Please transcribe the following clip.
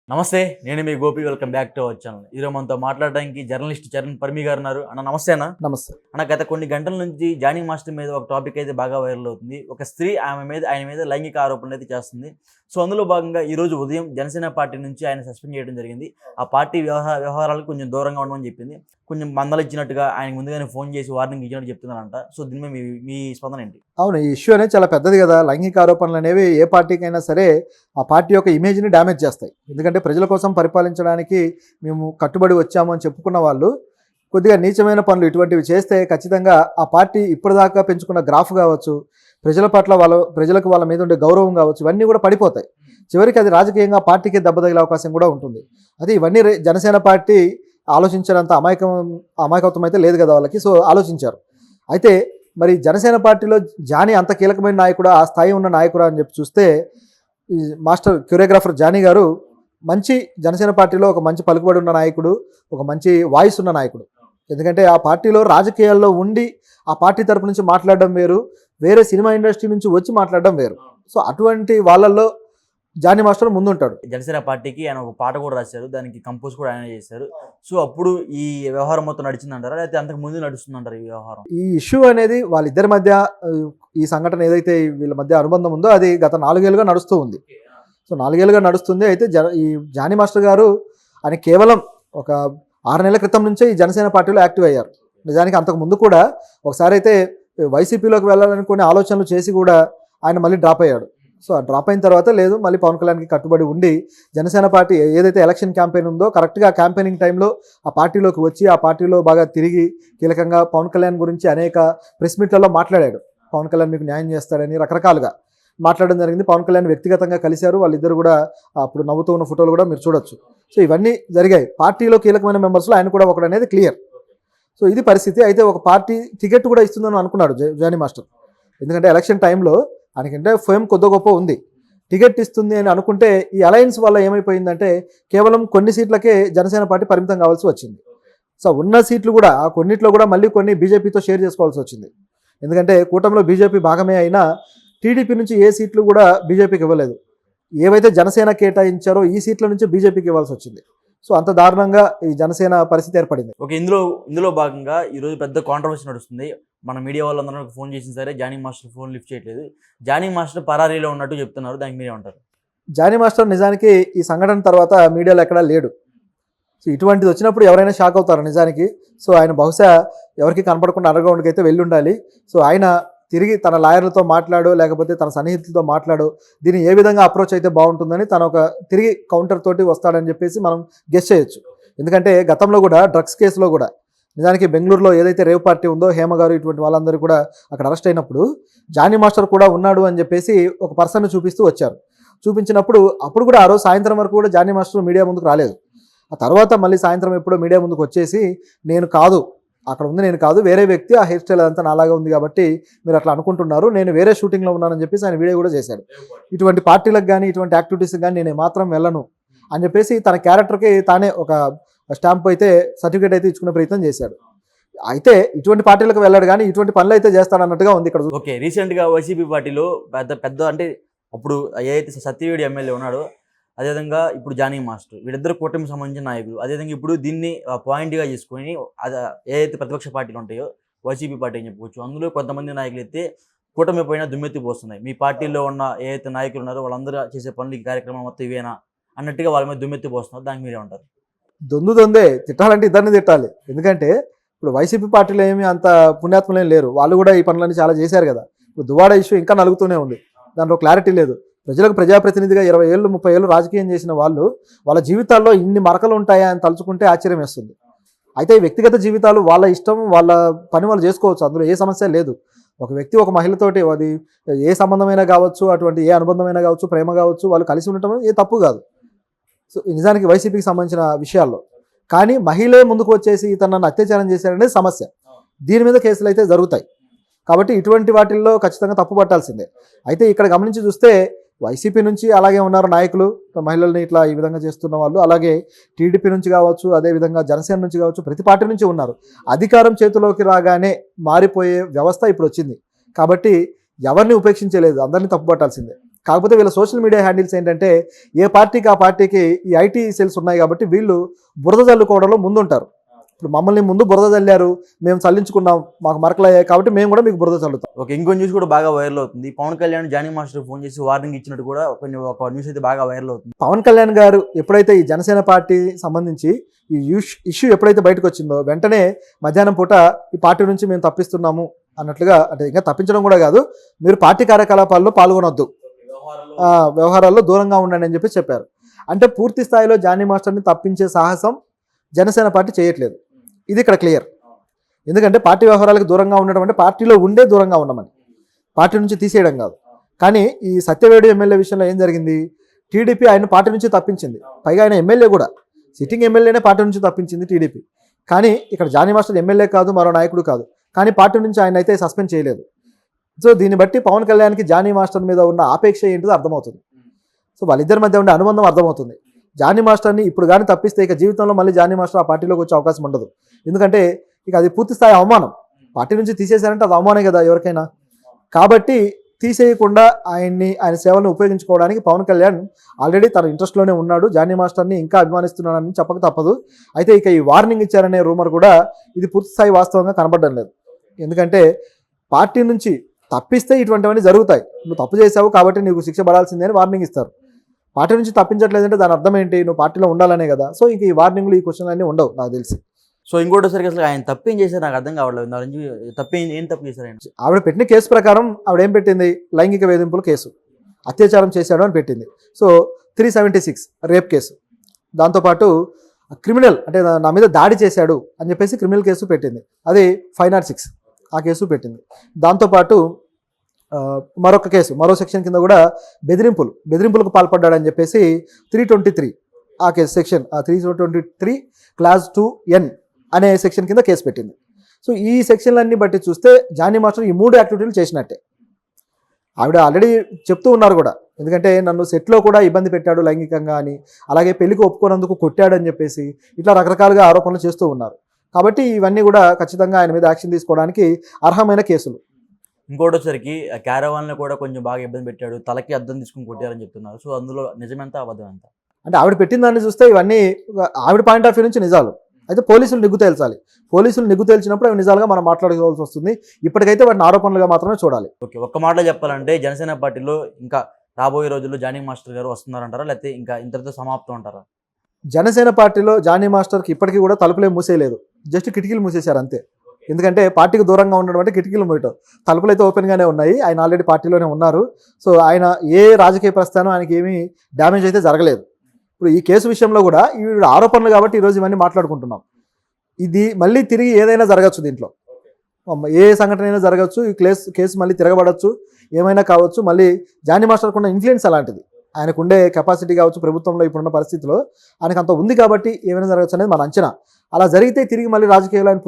నమస్తే. నేను మీ Gopi. Welcome back to our channel. ఈరోజు మనతో మాట్లాడడానికి జర్నలిస్ట్ చరణ్ పర్మి గారు ఉన్నారు. అన్న నమస్తే అన్న. నమస్తే అన్న, గత కొన్ని గంటల నుంచి జానీ మాస్టర్ మీద ఒక టాపిక్ అయితే బాగా వైరల్ అవుతుంది. ఒక స్త్రీ ఆయన మీద లైంగిక ఆరోపణలు అయితే చేస్తుంది. సో అందులో భాగంగా ఈరోజు ఉదయం జనసేన పార్టీ నుంచి ఆయన సస్పెండ్ చేయడం జరిగింది. ఆ పార్టీ వ్యవహారాలకు కొంచెం దూరంగా ఉండమని చెప్పింది. కొంచెం మందలిచ్చినట్టుగా ఆయన ముందుగానే ఫోన్ చేసి వార్నింగ్ ఇచ్చినట్టు చెప్తున్నారంట. సో దీని మీద మీ స్పందన ఏంటి? అవును, ఈ ఇష్యూ అనేది చాలా పెద్దది కదా. లైంగిక ఆరోపణలు అనేవి ఏ పార్టీకైనా సరే ఆ పార్టీ యొక్క ఇమేజ్ని డ్యామేజ్ చేస్తాయి. ఎందుకంటే ప్రజల కోసం పరిపాలించడానికి మేము కట్టుబడి వచ్చాము అని చెప్పుకున్న వాళ్ళు కొద్దిగా నీచమైన పనులు ఇటువంటివి చేస్తే ఖచ్చితంగా ఆ పార్టీ ఇప్పటిదాకా పెంచుకున్న గ్రాఫ్ కావచ్చు, ప్రజల పట్ల ప్రజలకు వాళ్ళ మీద ఉండే గౌరవం కావచ్చు, ఇవన్నీ కూడా పడిపోతాయి. చివరికి అది రాజకీయంగా పార్టీకి దెబ్బ తగిలే అవకాశం కూడా ఉంటుంది. అది ఇవన్నీ జనసేన పార్టీ ఆలోచించినంత అమాయకత్వం అయితే లేదు కదా వాళ్ళకి. సో ఆలోచించారు. అయితే మరి జనసేన పార్టీలో జానీ అంత కీలకమైన నాయకుడు, ఆ స్థాయి ఉన్న నాయకుడు అని చెప్పి చూస్తే ఈ మాస్టర్ కొరియోగ్రాఫర్ జానీ గారు మంచి జనసేన పార్టీలో ఒక మంచి పలుకుబడి ఉన్న నాయకుడు, ఒక మంచి వాయిస్ ఉన్న నాయకుడు. ఎందుకంటే ఆ పార్టీలో రాజకీయాల్లో ఉండి ఆ పార్టీ తరపు నుంచి మాట్లాడడం వేరు, వేరే సినిమా ఇండస్ట్రీ నుంచి వచ్చి మాట్లాడడం వేరు. సో అటువంటి వాళ్ళల్లో జానీ మాస్టర్ ముందుంటాడు. జనసేన పార్టీకి ఆయన ఒక పాట కూడా రాశారు, దానికి కంపోజ్ కూడా ఆయన చేశారు. సో అప్పుడు ఈ వ్యవహారం మొత్తం నడిచిందంటారా, లేకపోతే అంతకు ముందు నడుస్తుందంటారు ఈ వ్యవహారం? ఈ ఇష్యూ అనేది వాళ్ళిద్దరి మధ్య, ఈ సంఘటన ఏదైతే వీళ్ళ మధ్య అనుబంధం ఉందో అది గత 4 ఏళ్ళుగా నడుస్తూ ఉంది. సో 4 ఏళ్ళుగా నడుస్తుంది. అయితే ఈ జానీ మాస్టర్ గారు ఆయన కేవలం ఒక 6 నెలల క్రితం నుంచే ఈ జనసేన పార్టీలో యాక్టివ్ అయ్యారు. నిజానికి అంతకు ముందు కూడా ఒకసారి అయితే వైసీపీలోకి వెళ్ళాలనుకునే ఆలోచనలు చేసి కూడా ఆయన మళ్ళీ డ్రాప్ అయ్యాడు. సో ఆ డ్రాప్ అయిన తర్వాత లేదు, మళ్ళీ పవన్ కళ్యాణ్కి కట్టుబడి ఉండి జనసేన పార్టీ ఏదైతే ఎలక్షన్ క్యాంపెయిన్ ఉందో కరెక్ట్గా క్యాంపెయినింగ్ టైంలో ఆ పార్టీలోకి వచ్చి ఆ పార్టీలో బాగా తిరిగి కీలకంగా పవన్ కళ్యాణ్ గురించి అనేక ప్రెస్ మీట్లలో మాట్లాడాడు. పవన్ కళ్యాణ్ మీకు న్యాయం చేస్తాడని రకరకాలుగా మాట్లాడడం జరిగింది. పవన్ కళ్యాణ్ వ్యక్తిగతంగా కలిశారు. వాళ్ళిద్దరు కూడా అప్పుడు నవ్వుతూ ఉన్న ఫోటోలు కూడా మీరు చూడొచ్చు. సో ఇవన్నీ జరిగాయి. పార్టీలో కీలకమైన మెంబర్స్లో ఆయన కూడా ఒకడు అనేది క్లియర్. సో ఇది పరిస్థితి. అయితే ఒక పార్టీ టికెట్ కూడా ఇస్తుందని అనుకున్నాడు జానీ మాస్టర్. ఎందుకంటే ఎలక్షన్ టైంలో ఆయనకంటే ఫేమ్ కొద్ది గొప్ప ఉంది, టికెట్ ఇస్తుంది అని అనుకుంటే ఈ అలయన్స్ వల్ల ఏమైపోయిందంటే కేవలం కొన్ని సీట్లకే జనసేన పార్టీ పరిమితం కావాల్సి వచ్చింది. సో ఉన్న సీట్లు కూడా ఆ కొన్నిట్లో కూడా మళ్ళీ కొన్ని బీజేపీతో షేర్ చేసుకోవాల్సి వచ్చింది. ఎందుకంటే కూటమిలో బీజేపీ భాగమే అయినా టీడీపీ నుంచి ఏ సీట్లు కూడా బీజేపీకి ఇవ్వలేదు. ఏవైతే జనసేన కేటాయించారో ఈ సీట్ల నుంచి బీజేపీకి ఇవ్వాల్సి వచ్చింది. సో అంత దారుణంగా ఈ జనసేన పరిస్థితి ఏర్పడింది. ఓకే, ఇందులో భాగంగా ఈరోజు పెద్ద కాంట్రవర్సీ నడుస్తుంది. మన మీడియా వాళ్ళందరూ ఫోన్ చేసిన సరే జానీ మాస్టర్ ఫోన్ లిఫ్ట్ చేయట్లేదు. జానీ మాస్టర్ పరారీలో ఉన్నట్టు చెప్తున్నారు. దానికి మీరేమంటారు? జానీ మాస్టర్ నిజానికి ఈ సంఘటన తర్వాత మీడియాలో ఎక్కడా లేడు. సో ఇటువంటిది వచ్చినప్పుడు ఎవరైనా షాక్ అవుతారు నిజానికి. సో ఆయన బహుశా ఎవరికి కనపడకుండా అండర్గ్రౌండ్కి అయితే వెళ్ళి ఉండాలి. సో ఆయన తిరిగి తన లాయర్లతో మాట్లాడో లేకపోతే తన సన్నిహితులతో మాట్లాడో దీన్ని ఏ విధంగా అప్రోచ్ అయితే బాగుంటుందని తను ఒక తిరిగి కౌంటర్ తోటి వస్తాడని చెప్పేసి మనం గెస్ చేయొచ్చు. ఎందుకంటే గతంలో కూడా డ్రగ్స్ కేసులో కూడా నిజానికి బెంగళూరులో ఏదైతే రేవ్ పార్టీ ఉందో హేమ గారు ఇటువంటి వాళ్ళందరూ కూడా అక్కడ అరెస్ట్ అయినప్పుడు జానీ మాస్టర్ కూడా ఉన్నాడు అని చెప్పేసి ఒక పర్సన్ చూపిస్తూ వచ్చారు. చూపించినప్పుడు అప్పుడు కూడా ఆ రోజు సాయంత్రం వరకు కూడా జానీ మాస్టర్ మీడియా ముందుకు రాలేదు. ఆ తర్వాత మళ్ళీ సాయంత్రం ఎప్పుడో మీడియా ముందుకు వచ్చేసి నేను కాదు, అక్కడ ఉంది నేను కాదు, వేరే వ్యక్తి, ఆ హెయిర్ స్టైల్ అంతా నాలాగా ఉంది కాబట్టి మీరు అట్లా అనుకుంటున్నారు, నేను వేరే షూటింగ్లో ఉన్నానని చెప్పేసి ఆయన వీడియో కూడా చేశాడు. ఇటువంటి పార్టీలకు కానీ ఇటువంటి యాక్టివిటీస్కి కానీ నేను మాత్రం వెళ్ళను అని చెప్పేసి తన క్యారెక్టర్కి తానే ఒక స్టాంప్ అయితే సర్టిఫికేట్ అయితే ఇచ్చుకునే ప్రయత్నం చేశాడు. అయితే ఇటువంటి పార్టీలకు వెళ్ళాడు కానీ ఇటువంటి పనులు అయితే చేస్తాడన్నట్టుగా ఉంది ఇక్కడ. ఓకే, రీసెంట్గా వైసీపీ పార్టీలో పెద్ద అంటే అప్పుడు ఏదైతే సత్యవేడి ఎమ్మెల్యే ఉన్నాడో, అదేవిధంగా ఇప్పుడు జానీ మాస్టర్, వీళ్ళిద్దరు కూటమికి సంబంధించిన నాయకులు. అదేవిధంగా ఇప్పుడు దీన్ని పాయింట్గా చేసుకొని ఏదైతే ప్రతిపక్ష పార్టీలు ఉంటాయో వైసీపీ పార్టీ అని చెప్పుకోవచ్చు. అందులో కొంతమంది నాయకులు అయితే కూటమి పైన దుమ్మెత్తి పోస్తున్నాయి. మీ పార్టీలో ఉన్న ఏదైతే నాయకులు ఉన్నారో వాళ్ళందరూ చేసే పనులు ఈ కార్యక్రమం మొత్తం ఇవేనా అన్నట్టుగా వాళ్ళ మీద దుమ్మెత్తి పోస్తున్నారు. దానికి మీరే ఉంటారు? దొందే తిట్టాలంటే ఇద్దరిని తిట్టాలి. ఎందుకంటే ఇప్పుడు వైసీపీ పార్టీలో ఏమి అంత పుణ్యాత్మలు ఏం లేరు. వాళ్ళు కూడా ఈ పనులన్నీ చాలా చేశారు కదా. ఇప్పుడు దువాడ ఇష్యూ ఇంకా నలుగుతూనే ఉంది, దాంట్లో క్లారిటీ లేదు. ప్రజలకు ప్రజాప్రతినిధిగా 20 ఏళ్ళు 30 ఏళ్ళు రాజకీయం చేసిన వాళ్ళు వాళ్ళ జీవితాల్లో ఇన్ని మరకలు ఉంటాయా అని తలుచుకుంటే ఆశ్చర్యం వేస్తుంది. అయితే వ్యక్తిగత జీవితాలు వాళ్ళ ఇష్టం, వాళ్ళ పని వాళ్ళు చేసుకోవచ్చు, అందులో ఏ సమస్య లేదు. ఒక వ్యక్తి ఒక మహిళతోటి అది ఏ సంబంధమైనా కావచ్చు, అటువంటి ఏ అనుబంధమైనా కావచ్చు, ప్రేమ కావచ్చు, వాళ్ళు కలిసి ఉండటం ఏ తప్పు కాదు. సో నిజానికి వైసీపీకి సంబంధించిన విషయాల్లో కానీ మహిళే ముందుకు వచ్చేసి తనను అత్యాచారం చేశారనేది సమస్య. దీని మీద కేసులు అయితే జరుగుతాయి. కాబట్టి ఇటువంటి వాటిల్లో ఖచ్చితంగా తప్పు పట్టాల్సిందే. అయితే ఇక్కడ గమనించి చూస్తే వైసీపీ నుంచి అలాగే ఉన్నారు నాయకులు, మహిళల్ని ఇట్లా ఈ విధంగా చేస్తున్న వాళ్ళు. అలాగే టీడీపీ నుంచి కావచ్చు, అదేవిధంగా జనసేన నుంచి కావచ్చు, ప్రతి పార్టీ నుంచి ఉన్నారు. అధికారం చేతిలోకి రాగానే మారిపోయే వ్యవస్థ ఇప్పుడు వచ్చింది. కాబట్టి ఎవరిని ఉపేక్షించలేదు, అందరినీ తప్పుపట్టాల్సిందే. కాకపోతే వీళ్ళ సోషల్ మీడియా హ్యాండిల్స్ ఏంటంటే ఏ పార్టీకి ఆ పార్టీకి ఈ ఐటీ సెల్స్ ఉన్నాయి కాబట్టి వీళ్ళు బురద చల్లుకోవడంలో ముందుంటారు. ఇప్పుడు మమ్మల్ని ముందు బురద చల్లారు, మేము చల్లించుకున్నాం, మాకు మరకలు అయ్యాయి కాబట్టి మేము కూడా మీకు బురద చల్లుతాం. ఓకే, ఇంకో న్యూస్ కూడా బాగా వైరల్ అవుతుంది. పవన్ కళ్యాణ్ జానీ మాస్టర్ ఫోన్ చేసి వార్నింగ్ ఇచ్చినట్టు కూడా ఒక న్యూస్ అయితే బాగా వైరల్ అవుతుంది. పవన్ కళ్యాణ్ గారు ఎప్పుడైతే ఈ జనసేన పార్టీ సంబంధించి ఈ ఇష్యూ ఎప్పుడైతే బయటకు వచ్చిందో వెంటనే మధ్యాహ్నం పూట ఈ పార్టీ నుంచి మేము తప్పిస్తున్నాము అన్నట్లుగా, అంటే ఇంకా తప్పించడం కూడా కాదు, మీరు పార్టీ కార్యకలాపాల్లో పాల్గొనొద్దు, వ్యవహారాల్లో దూరంగా ఉండండి అని చెప్పి చెప్పారు. అంటే పూర్తి స్థాయిలో జానీ మాస్టర్ని తప్పించే సాహసం జనసేన పార్టీ చేయట్లేదు. ఇది ఇక్కడ క్లియర్. ఎందుకంటే పార్టీ వ్యవహారాలకు దూరంగా ఉండడం అంటే పార్టీలో ఉండే దూరంగా ఉండమని, పార్టీ నుంచి తీసేయడం కాదు. కానీ ఈ సత్యవేడు ఎమ్మెల్యే విషయంలో ఏం జరిగింది, టీడీపీ ఆయన పార్టీ నుంచి తప్పించింది. పైగా ఆయన ఎమ్మెల్యే కూడా, సిట్టింగ్ ఎమ్మెల్యేనే పార్టీ నుంచి తప్పించింది టీడీపీ. కానీ ఇక్కడ జానీ మాస్టర్ ఎమ్మెల్యే కాదు, మరో నాయకుడు కాదు, కానీ పార్టీ నుంచి ఆయన అయితే సస్పెండ్ చేయలేదు. సో దీన్ని బట్టి పవన్ కళ్యాణ్కి జానీ మాస్టర్ మీద ఉన్న ఆపేక్ష ఏంటిదో అర్థమవుతుంది. సో వాళ్ళిద్దరి మధ్య ఉండే అనుబంధం అర్థమవుతుంది. జానీ మాస్టర్ని ఇప్పుడు కానీ తప్పిస్తే ఇక జీవితంలో మళ్ళీ జానీ మాస్టర్ ఆ పార్టీలోకి వచ్చే అవకాశం ఉండదు. ఎందుకంటే ఇక అది పూర్తి స్థాయి అవమానం. పార్టీ నుంచి తీసేశారంటే అది అవమానే కదా ఎవరికైనా. కాబట్టి తీసేయకుండా ఆయన సేవలను ఉపయోగించుకోవడానికి పవన్ కళ్యాణ్ ఆల్రెడీ తన ఇంట్రెస్ట్లోనే ఉన్నాడు. జానీ మాస్టర్ని ఇంకా అభిమానిస్తున్నాడని చెప్పక తప్పదు. అయితే ఇక ఈ వార్నింగ్ ఇచ్చారనే రూమర్ కూడా ఇది పూర్తి స్థాయి వాస్తవంగా కనబడడం లేదు. ఎందుకంటే పార్టీ నుంచి తప్పిస్తే ఇటువంటివన్నీ జరుగుతాయి. నువ్వు తప్పు చేసావు కాబట్టి నీకు శిక్ష పడాల్సిందే అని వార్నింగ్ ఇస్తారు. పార్టీ నుంచి తప్పించట్లేదంటే దాని అర్థం ఏంటి, నువ్వు పార్టీలో ఉండాలనే కదా. సో ఇంక ఈ వార్నింగ్లు ఈ క్వశ్చన్లు అన్నీ ఉండవు నాకు తెలిసి. సో ఇంకోటిసరికి అసలు ఆయన తప్పేం చేశారు నాకు అర్థం కావట్లేదు. దాని నుంచి ఏం తప్పు చేశారు ఆయన? ఆవిడ పెట్టిన కేసు ప్రకారం ఆవిడ ఏం పెట్టింది, లైంగిక వేధింపుల కేసు, అత్యాచారం చేశాడు అని పెట్టింది. సో 376 రేప్ కేసు, దాంతోపాటు క్రిమినల్ అంటే నా మీద దాడి చేశాడు అని చెప్పేసి క్రిమినల్ కేసు పెట్టింది, అది 506 ఆ కేసు పెట్టింది. దాంతోపాటు మరొక కేసు, మరో సెక్షన్ కింద కూడా బెదిరింపులకు పాల్పడ్డాడని చెప్పేసి 323 ఆ కేసు సెక్షన్ 323 క్లాస్ 2N అనే సెక్షన్ కింద కేసు పెట్టింది. సో ఈ సెక్షన్లన్నీ బట్టి చూస్తే జానీ మాస్టర్ ఈ 3 యాక్టివిటీలు చేసినట్టే. ఆవిడ ఆల్రెడీ చెప్తూ ఉన్నారు కూడా, ఎందుకంటే నన్ను సెట్లో కూడా ఇబ్బంది పెట్టాడు లైంగికంగా అని, అలాగే పెళ్లికి ఒప్పుకోనందుకు కొట్టాడు అని చెప్పేసి ఇట్లా రకరకాలుగా ఆరోపణలు చేస్తూ ఉన్నారు. కాబట్టి ఇవన్నీ కూడా ఖచ్చితంగా ఆయన మీద యాక్షన్ తీసుకోవడానికి అర్హమైన కేసులు. ఇంకోటి వచ్చరికి క్యారవాన్లో కూడా కొంచెం బాగా ఇబ్బంది పెట్టాడు, తలకి అద్దం తీసుకుని కొట్టారని చెప్తున్నారు. సో అందులో నిజమెంత అబద్ధం ఎంత? అంటే ఆవిడ పెట్టిన దాన్ని చూస్తే ఇవన్నీ ఆవిడ పాయింట్ ఆఫ్ వ్యూ నుంచి నిజాలు. అయితే పోలీసులు నిగ్గు తేల్చాలి. పోలీసులు నిగ్గు తేల్చినప్పుడు అవి నిజాలుగా మనం మాట్లాడుకోవాల్సి వస్తుంది. ఇప్పటికైతే వాటిని ఆరోపణలుగా మాత్రమే చూడాలి. ఓకే, ఒక్క మాటలో చెప్పాలంటే జనసేన పార్టీలో ఇంకా రాబోయే రోజుల్లో జానీ మాస్టర్ గారు వస్తున్నారంటారా, లేకపోతే ఇంకా ఇంతటితో సమాప్తం అంటారా? జనసేన పార్టీలో జానీ మాస్టర్కి ఇప్పటికీ కూడా తలుపులే మూసేయలేదు, జస్ట్ కిటికీలు మూసేశారు అంతే. ఎందుకంటే పార్టీకి దూరంగా ఉండడం అంటే కిటికీలు మూయటం, తలుపులు అయితే ఓపెన్గానే ఉన్నాయి. ఆయన ఆల్రెడీ పార్టీలోనే ఉన్నారు. సో ఆయన ఏ రాజకీయ ప్రస్థానం ఆయనకి ఏమీ డ్యామేజ్ అయితే జరగలేదు. ఇప్పుడు ఈ కేసు విషయంలో కూడా ఈ ఆరోపణలు కాబట్టి ఈరోజు ఇవన్నీ మాట్లాడుకుంటున్నాం. ఇది మళ్ళీ తిరిగి ఏదైనా జరగచ్చు, దీంట్లో ఏ సంఘటన అయినా జరగచ్చు. ఈ కేసు మళ్ళీ తిరగబడచ్చు, ఏమైనా కావచ్చు. మళ్ళీ జానీ మాస్టర్కు ఉన్న ఇన్ఫ్లుయెన్స్ అలాంటిది, ఆయనకుండే కెపాసిటీ కావచ్చు, ప్రభుత్వంలో ఇప్పుడున్న పరిస్థితిలో ఆయనకు అంత ఉంది కాబట్టి ఏమైనా జరగచ్చు అనేది మన అంచనా. అలా జరిగితే తిరిగి మళ్ళీ రాజకీయాలు ఆయన